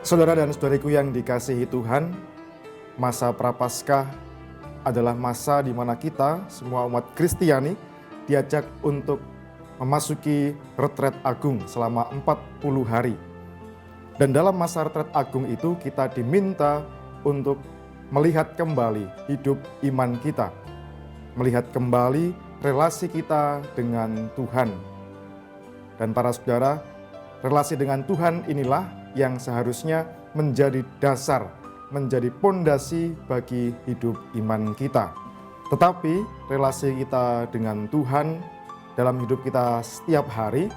Saudara dan saudariku yang dikasihi Tuhan, masa Prapaskah adalah masa di mana kita, semua umat Kristiani, diajak untuk memasuki retret agung selama 40 hari. Dan dalam masa retret agung itu kita diminta untuk melihat kembali hidup iman kita, melihat kembali relasi kita dengan Tuhan. Dan para saudara, relasi dengan Tuhan inilah yang seharusnya menjadi dasar, menjadi pondasi bagi hidup iman kita. Tetapi relasi kita dengan Tuhan dalam hidup kita setiap hari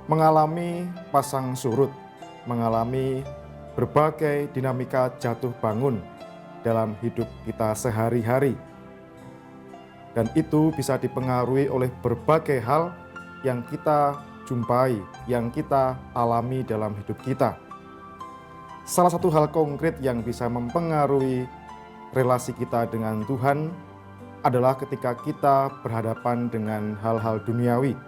mengalami pasang surut, mengalami berbagai dinamika jatuh bangun dalam hidup kita sehari-hari. Dan itu bisa dipengaruhi oleh berbagai hal yang kita jumpai, yang kita alami dalam hidup kita. Salah satu hal konkret yang bisa mempengaruhi relasi kita dengan Tuhan adalah ketika kita berhadapan dengan hal-hal duniawi,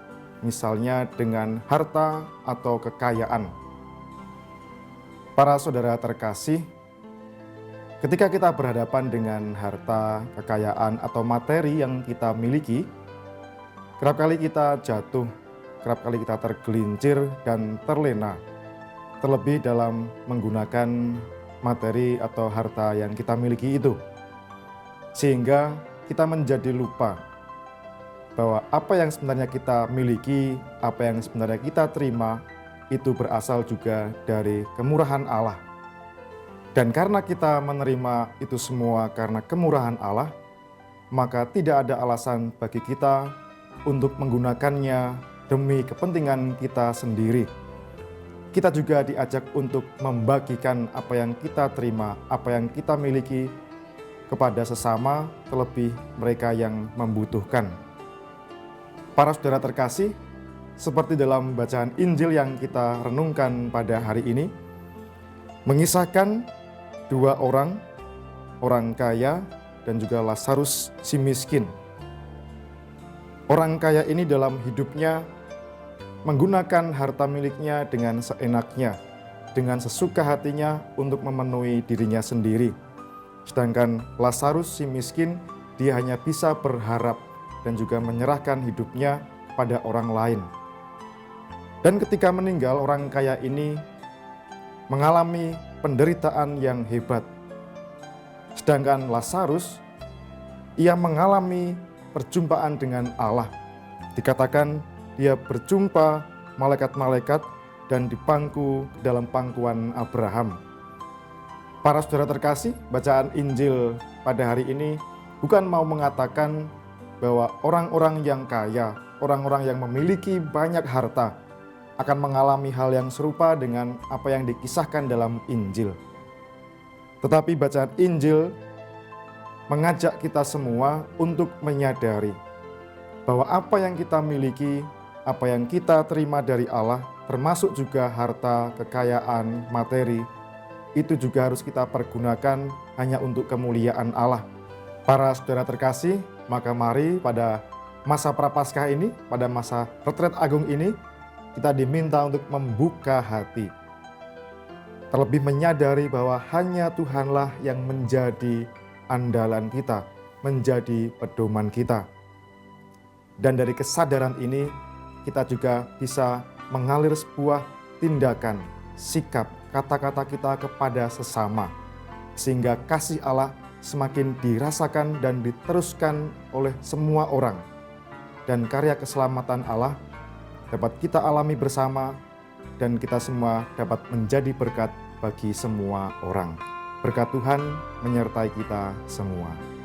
misalnya dengan harta atau kekayaan. Para saudara terkasih, ketika kita berhadapan dengan harta, kekayaan, atau materi yang kita miliki, kerap kali kita jatuh, kerap kali kita tergelincir dan terlena, terlebih dalam menggunakan materi atau harta yang kita miliki itu. Sehingga kita menjadi lupa bahwa apa yang sebenarnya kita miliki, apa yang sebenarnya kita terima, itu berasal juga dari kemurahan Allah. Dan karena kita menerima itu semua karena kemurahan Allah, maka tidak ada alasan bagi kita untuk menggunakannya demi kepentingan kita sendiri. Kita juga diajak untuk membagikan apa yang kita terima, apa yang kita miliki kepada sesama, terlebih mereka yang membutuhkan. Para saudara terkasih, seperti dalam bacaan Injil yang kita renungkan pada hari ini, mengisahkan dua orang kaya dan juga Lazarus si miskin. Orang kaya ini dalam hidupnya menggunakan harta miliknya dengan seenaknya, dengan sesuka hatinya untuk memenuhi dirinya sendiri. Sedangkan Lazarus si miskin, dia hanya bisa berharap dan juga menyerahkan hidupnya pada orang lain. Dan ketika meninggal, orang kaya ini mengalami penderitaan yang hebat. Sedangkan Lazarus, ia mengalami perjumpaan dengan Allah. Dikatakan dia berjumpa malaikat-malaikat dan dipangku dalam pangkuan Abraham. Para saudara terkasih, bacaan Injil pada hari ini bukan mau mengatakan bahwa orang-orang yang kaya, orang-orang yang memiliki banyak harta akan mengalami hal yang serupa dengan apa yang dikisahkan dalam Injil. Tetapi bacaan Injil mengajak kita semua untuk menyadari bahwa apa yang kita miliki, apa yang kita terima dari Allah, termasuk juga harta, kekayaan, materi, itu juga harus kita pergunakan hanya untuk kemuliaan Allah. Para saudara terkasih, maka mari pada masa Prapaskah ini, pada masa retret agung ini, kita diminta untuk membuka hati. Terlebih menyadari bahwa hanya Tuhanlah yang menjadi andalan kita, menjadi pedoman kita. Dan dari kesadaran ini, kita juga bisa mengalir sebuah tindakan, sikap, kata-kata kita kepada sesama. Sehingga kasih Allah semakin dirasakan dan diteruskan oleh semua orang. Dan karya keselamatan Allah dapat kita alami bersama dan kita semua dapat menjadi berkat bagi semua orang. Berkat Tuhan menyertai kita semua.